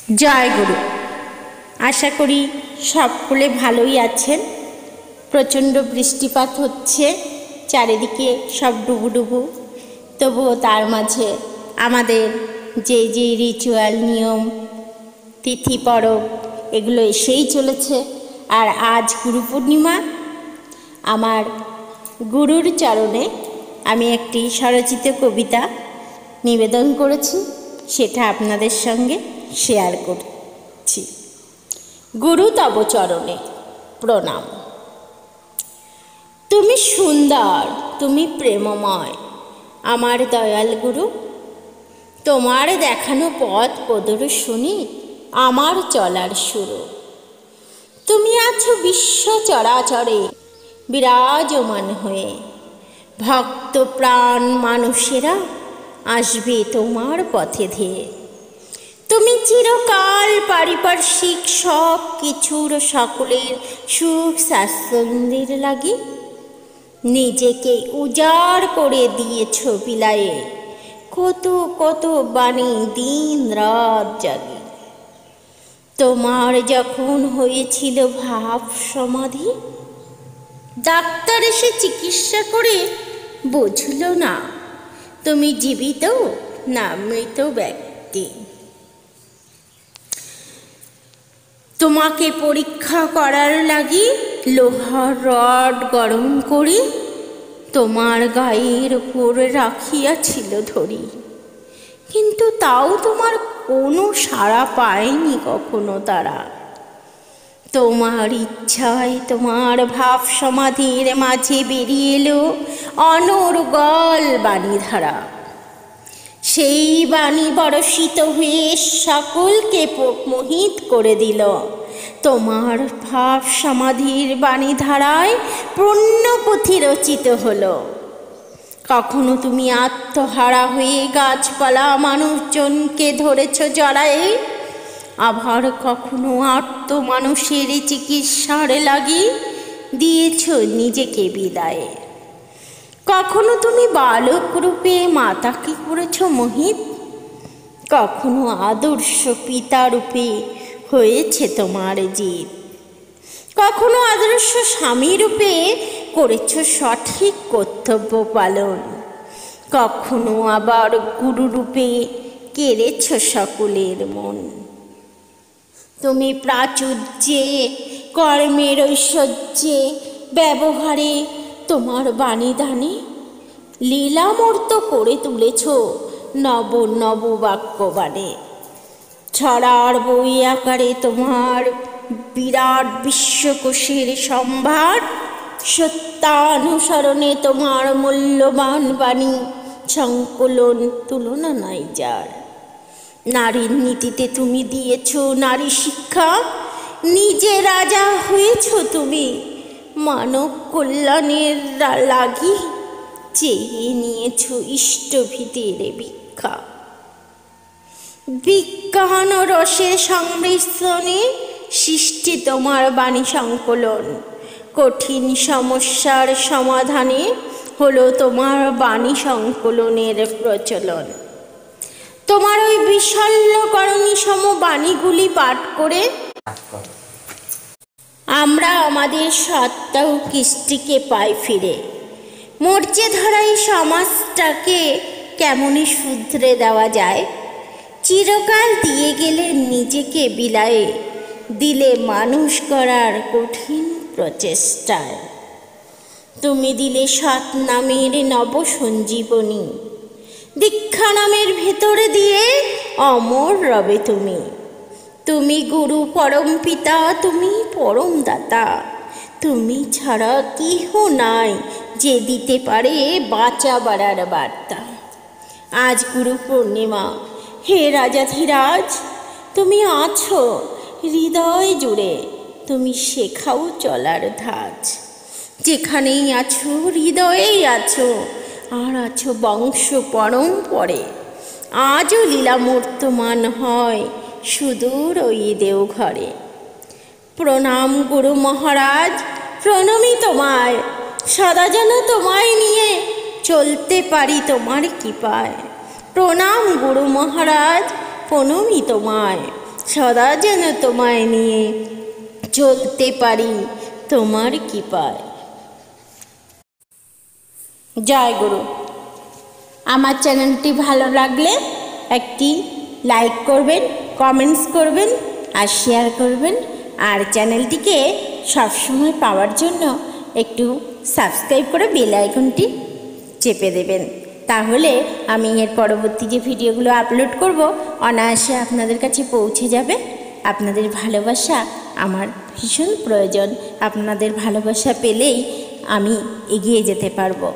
জয় গুরু। আশা করি সকলে ভালোই আছেন। প্রচণ্ড বৃষ্টিপাত হচ্ছে, চারিদিকে সব ডুবুডুবু, তবুও তার মাঝে আমাদের যে রিচুয়াল, নিয়ম, তিথি, পরব এগুলো এসেই চলেছে। আর আজ গুরু পূর্ণিমা। আমার গুরুর চরণে আমি একটি স্বরচিত কবিতা নিবেদন করেছি, সেটা আপনাদের সঙ্গে শেয়ার করছি। গুরু তব চরণে প্রণাম। তুমি সুন্দর, তুমি প্রেমময় আমার দয়াল গুরু। তোমার দেখানো পথ প্রদর্শনী আমার চলার শুরু। তুমি আছো বিশ্ব চরাচরে বিরাজমান হয়ে। ভক্ত প্রাণ মানুষেরা আসবে তোমার পথে ধেয়ে। তুমি চিরকাল পারিপার্শ্বিক সব কিছুর সকলের সুখ স্বাচ্ছন্দ্যের লাগি নিজেকে উজাড় করে দিয়েছ বিলায়ে। কত কত বাণী দিন রাত জাগি। তোমার যখন হয়েছিল ভাব সমাধি, ডাক্তার এসে চিকিৎসা করে বুঝল না তুমি জীবিত না মৃত ব্যক্তি। তোমাকে পরীক্ষা করার লাগি লোহার রড গরম করে তোমার গায়ের উপর রাখিয়াছিল ধরি, কিন্তু তাও তোমার কোনো সাড়া পায়নি কখনো তারা। তোমার ইচ্ছায় তোমার ভাব সমাধির মাঝে বেরিয়ে এলো অনর্গল বাণীধারা। সেই বাণী বরষিত হয়ে সকলকে মোহিত করে দিল। তোমার ভাব সমাধির বাণীধারায় পুণ্যপুঁথি রচিত হলো। কখনো তুমি আত্মহারা হয়ে গাছপালা মানুষজনকে ধরেছ জড়ায়ে, আবার কখনো আত্ম মানুষের চিকিৎসার লাগি দিয়েছ নিজেকে বিদায়ে। কখনো তুমি বালক রূপে মাতাকে করেছ মোহিত, কখনো আদর্শ পিতা রূপে হয়েছে তোমার জিদ। কখনো আদর্শ স্বামী রূপে করেছ সঠিক কর্তব্য পালন, কখনো আবার গুরু রূপে কেড়েছ সকলের মন। তুমি প্রাচুর্যে, কর্মের ঐশ্বর্যে, ব্যবহারে, তোমার বাণীদানে লীলামূর্ত করে তুলেছ নব নব বাক্যবাণে। ছড়ার বই আকারে তোমার বিরাট বিশ্বকোষের সম্ভার, সত্যানুসরণে তোমার মূল্যবান বাণী সংকলন তুলনা নাই যার। নারীর নীতিতে তুমি দিয়েছ নারী শিক্ষা, নিজে রাজা হয়েছ তুমি মানব কল্যাণের লাগি চেয়ে নিয়েছ ইষ্টভীতির ভিক্ষা। বিজ্ঞান ও রসের সংমিশ্রণে সৃষ্টি তোমার বাণী সংকলন। কঠিন সমস্যার সমাধানে হলো তোমার বাণী সংকলনের প্রচলন। তোমার ওই বিশল্যকরণী সম বাণীগুলি পাঠ করে আমরা আমাদের সত্তা ও কৃষ্টিকে পাই ফিরে। মরচে ধরা এই সমাজটাকে কেমনই শুধরে দেওয়া যায়। চিরকাল দিয়ে গেলে নিজেকে বিলায়ে, দিলে মানুষ করার কঠিন প্রচেষ্টায়। তুমি দিলে সৎ নামের নব সঞ্জীবনী, দীক্ষা নামের ভেতরে দিয়ে অমর রবে তুমি। তুমি গুরু পরম পিতা, তুমি পরম দাতা। তুমি ছাড়া কেহ নাই যে দিতে পারে বাঁচা বাড়ার বার্তা। আজ গুরু পূর্ণিমা, হে রাজাধিরাজ তুমি আছো হৃদয় জুড়ে, তুমি শেখাও চলার ধাজ। যেখানেই আছো হৃদয়েই আছো, আর আছো বংশ পরম্পরে। আজও লীলামূর্তমান হয় সুদূর ওই দেওঘরে। প্রণাম গুরু মহারাজ, প্রণামী তোমায়। সদা যেন তোমায় নিয়ে চলতে পারি তোমার কৃপায়। প্রণাম গুরু মহারাজ, প্রণামী তোমায়। সদা যেন তোমায় নিয়ে চলতে পারি তোমার কৃপায়। জয় গুরু। আমার চ্যানেলটি ভালো লাগলে একটি লাইক করবেন, কমেন্টস করবেন আর শেয়ার করবেন। আর চ্যানেলটিকে সবসময় পাওয়ার জন্য একটু সাবস্ক্রাইব করে বেল আইকনটি চেপে দেবেন। তাহলে আমি এর পরবর্তী যে ভিডিওগুলো আপলোড করব অনায়াসে আপনাদের কাছে পৌঁছে যাবে। আপনাদের ভালোবাসা আমার ভীষণ প্রয়োজন। আপনাদের ভালোবাসা পেলেই আমি এগিয়ে যেতে পারবো।